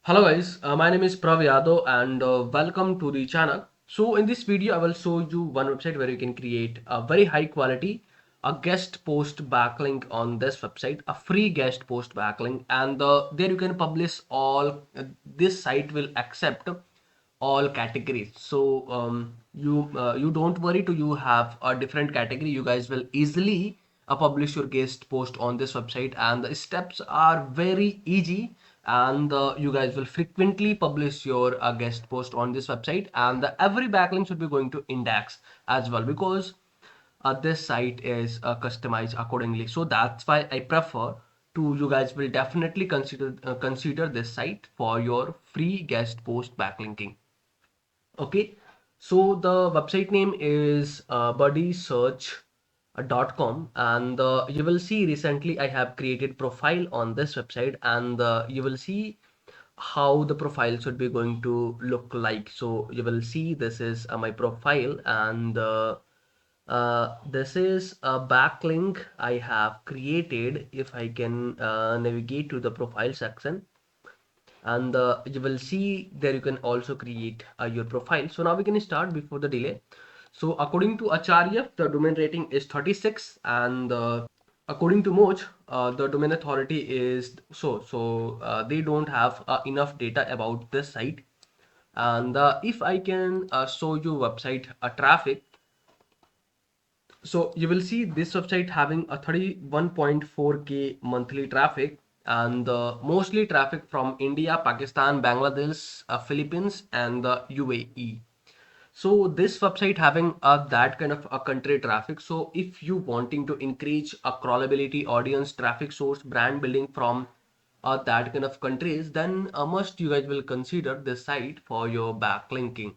Hello guys, my name is Prav Yadav and welcome to the channel. So in this video I will show you one website where you can create a very high quality a guest post backlink on this website, a free guest post backlink, and there you can publish all. This site will accept all categories. So you don't worry to you have a different category. You guys will easily publish your guest post on this website, and the steps are very easy, and you guys will frequently publish your guest post on this website, and every backlink should be going to index as well, because this site is customized accordingly. So that's why I prefer to you guys will definitely consider this site for your free guest post backlinking. Okay, so the website name is buddysearch.com, and you will see recently I have created profile on this website, and you will see how the profile should be going to look like. So you will see this is my profile, and this is a backlink I have created. If I can navigate to the profile section, and you will see there you can also create your profile. So now we can start before the delay. So according to Acharya, the domain rating is 36, and according to Moj, the domain authority is they don't have enough data about this site. And if I can show you website traffic, so you will see this website having a 31.4k monthly traffic, and mostly traffic from India, Pakistan, Bangladesh, Philippines, and the UAE. So this website having that kind of a country traffic. So if you wanting to increase a crawlability, audience, traffic source, brand building from that kind of countries, then must you guys will consider this site for your backlinking.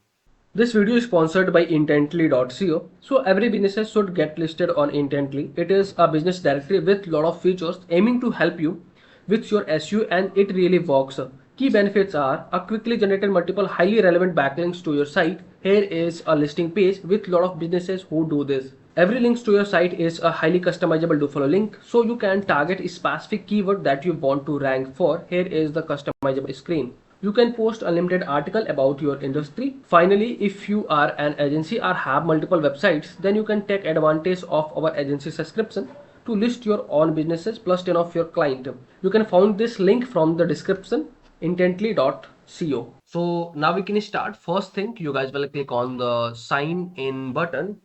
This video is sponsored by Intently.co. So every business should get listed on Intently. It is a business directory with lot of features aiming to help you with your SEO, and it really works. Key benefits are a quickly generated multiple highly relevant backlinks to your site. Here is a listing page with lot of businesses who do this. Every link to your site is a highly customizable do follow link, so you can target a specific keyword that you want to rank for. Here is the customizable screen. You can post unlimited article about your industry. Finally, if you are an agency or have multiple websites, then you can take advantage of our agency subscription to list your own businesses plus 10 of your client. You can find this link from the description intently.co. So now we can start. First thing, you guys will click on the sign in button,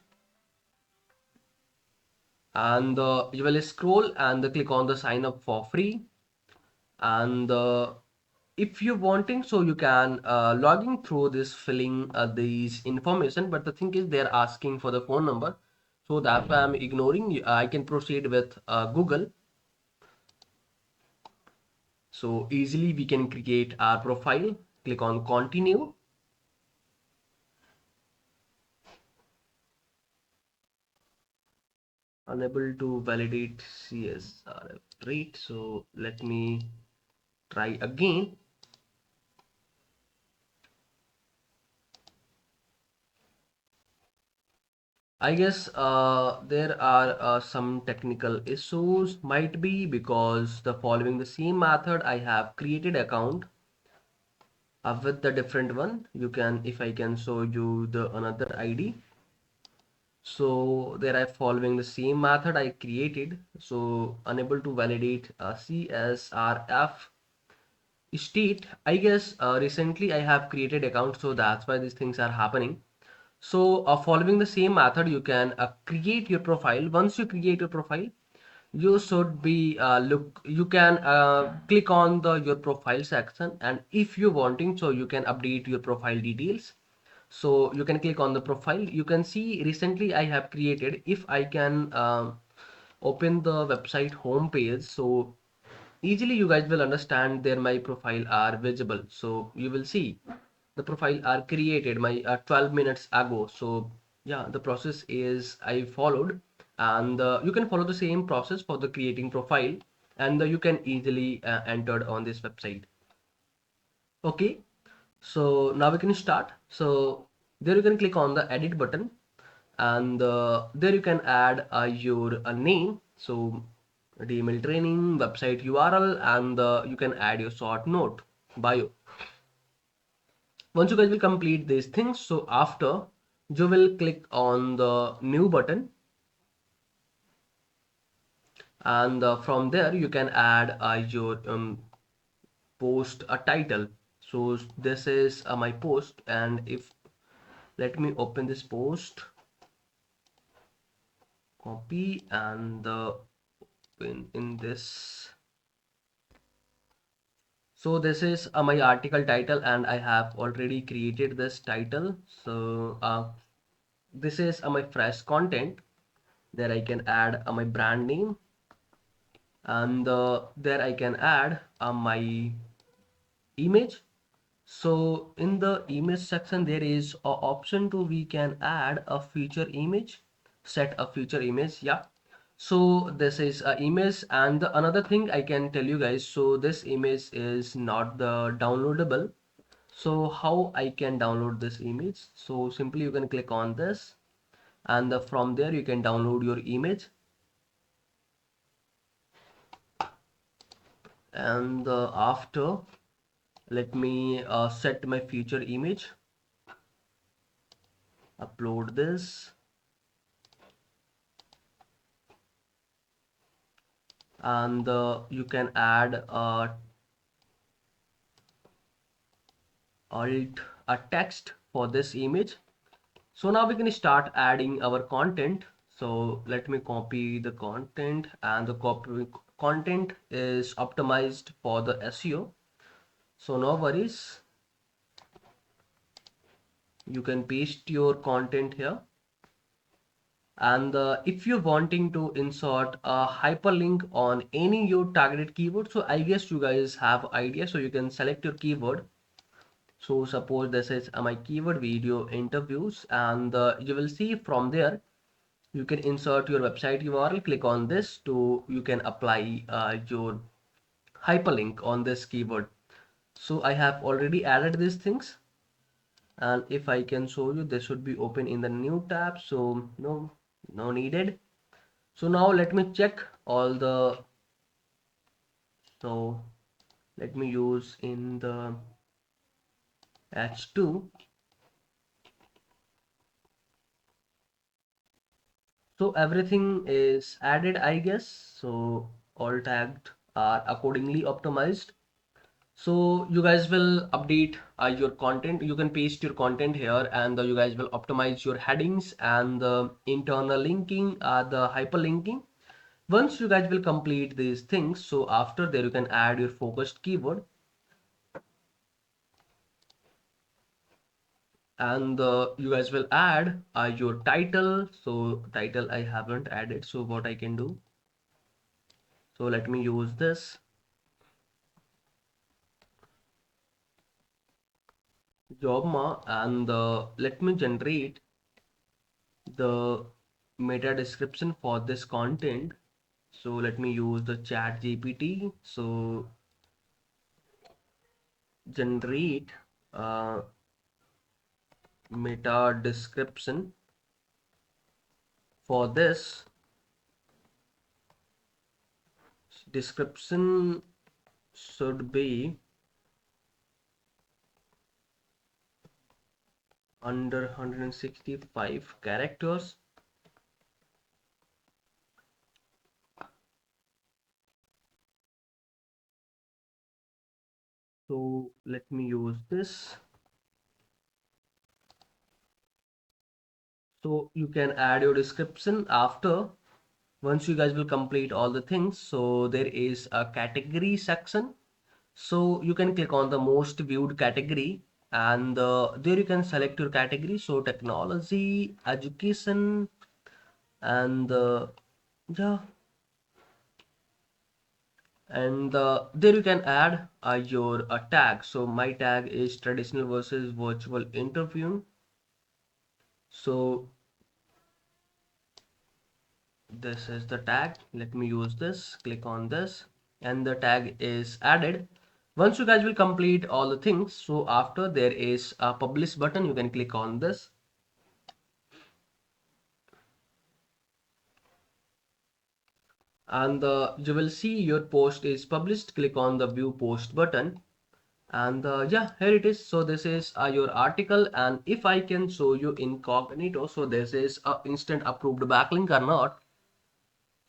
and you will scroll and click on the sign up for free. And if you wanting, so you can logging through this, filling these information, but the thing is they're asking for the phone number, so that I'm ignoring. I can proceed with Google. So easily we can create our profile. Click on continue. Unable to validate CSRF rate, so let me try again. I guess there are some technical issues, might be because the following the same method I have created account with the different one. You can, if I can show you the another ID. So there I following the same method I created. So unable to validate CSRF state. I guess recently I have created account, so that's why these things are happening. So following the same method, you can create your profile. Once you create your profile, you should be you can click on the your profile section, and if you wanting, so you can update your profile details. So you can click on the profile. You can see recently I have created. If I can open the website home page, so easily you guys will understand there my profile are visible. So you will see the profile are created my 12 minutes ago. So yeah, the process is I followed, and you can follow the same process for the creating profile, and you can easily entered on this website. Okay, so now we can start. So there you can click on the edit button, and there you can add your name. So email training, website URL, and you can add your short note bio. Once you guys will complete these things, so after you will click on the new button, and from there you can add your post a title. So this is my post, and if let me open this post, copy, and in this, so this is my article title, and I have already created this title. So this is my fresh content. There I can add my brand name, and there I can add my image. So in the image section, there is a option to we can add a feature image, set a feature image. Yeah. So this is a image, and the another thing I can tell you guys. So this image is not the downloadable. So how I can download this image? So simply you can click on this, and from there you can download your image. And after, let me set my feature image, upload this, and you can add alt a text for this image. So now we can start adding our content. So let me copy the content, and the copy content is optimized for the SEO. So no worries, you can paste your content here. And if you're wanting to insert a hyperlink on any your targeted keyword, so I guess you guys have idea. So you can select your keyword. So suppose this is my keyword video interviews, and you will see from there you can insert your website URL. Click on this to you can apply your hyperlink on this keyword. So I have already added these things, and if I can show you, this should be open in the new tab. So no needed. So now let me check all the, so let me use in the H2. So everything is added, I guess. So all tagged are accordingly optimized. So you guys will update your content. You can paste your content here, and you guys will optimize your headings and the internal linking, the hyperlinking. Once you guys will complete these things, so after there you can add your focused keyword, and you guys will add your title. So title I haven't added, so what I can do, so let me use this jobma, and let me generate the meta description for this content. So let me use the chat GPT. So generate uh, meta description for this. Description should be under 165 characters. So let me use this. So you can add your description after. Once you guys will complete all the things, so there is a category section. So you can click on the most viewed category, and there you can select your category. So technology, education, and yeah, and there you can add your tag. So my tag is traditional versus virtual interview. So this is the tag. Let me use this. Click on this, and the tag is added. Once you guys will complete all the things, so after there is a publish button. You can click on this, and you will see your post is published. Click on the view post button, And yeah, here it is. So this is your article, and if I can show you incognito, so this is a instant approved backlink or not.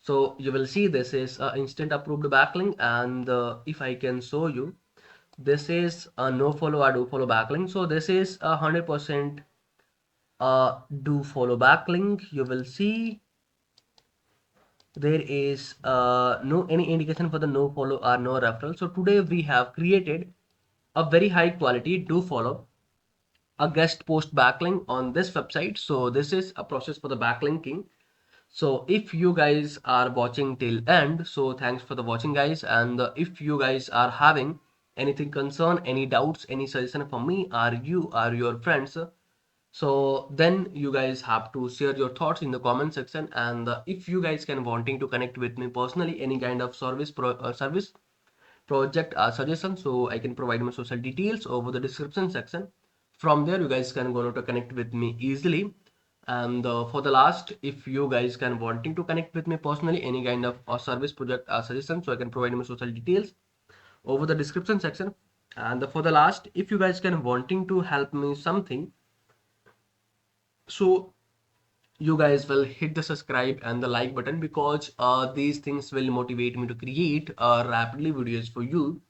So you will see this is a instant approved backlink, and if I can show you, this is a no follow or do follow backlink. So this is 100% do follow backlink. You will see there is no any indication for the no follow or no referral. So today we have created a very high quality do follow a guest post backlink on this website. So this is a process for the backlinking. So if you guys are watching till end, so thanks for the watching, guys. And if you guys are having anything concern, any doubts, any suggestion for me or you or your friends, so then you guys have to share your thoughts in the comment section. And if you guys can wanting to connect with me personally, any kind of service project suggestion, so I can provide my social details over the description section. From there you guys can go to connect with me easily. And for the last, if you guys can wanting to connect with me personally, any kind of service project suggestion, so I can provide my social details over the description section. And for the last, if you guys can wanting to help me something, so you guys will hit the subscribe and the like button, because these things will motivate me to create rapidly videos for you.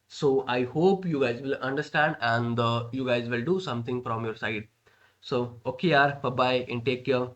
So I hope you guys will understand, and you guys will do something from your side. So okay, yaar, bye bye and take care.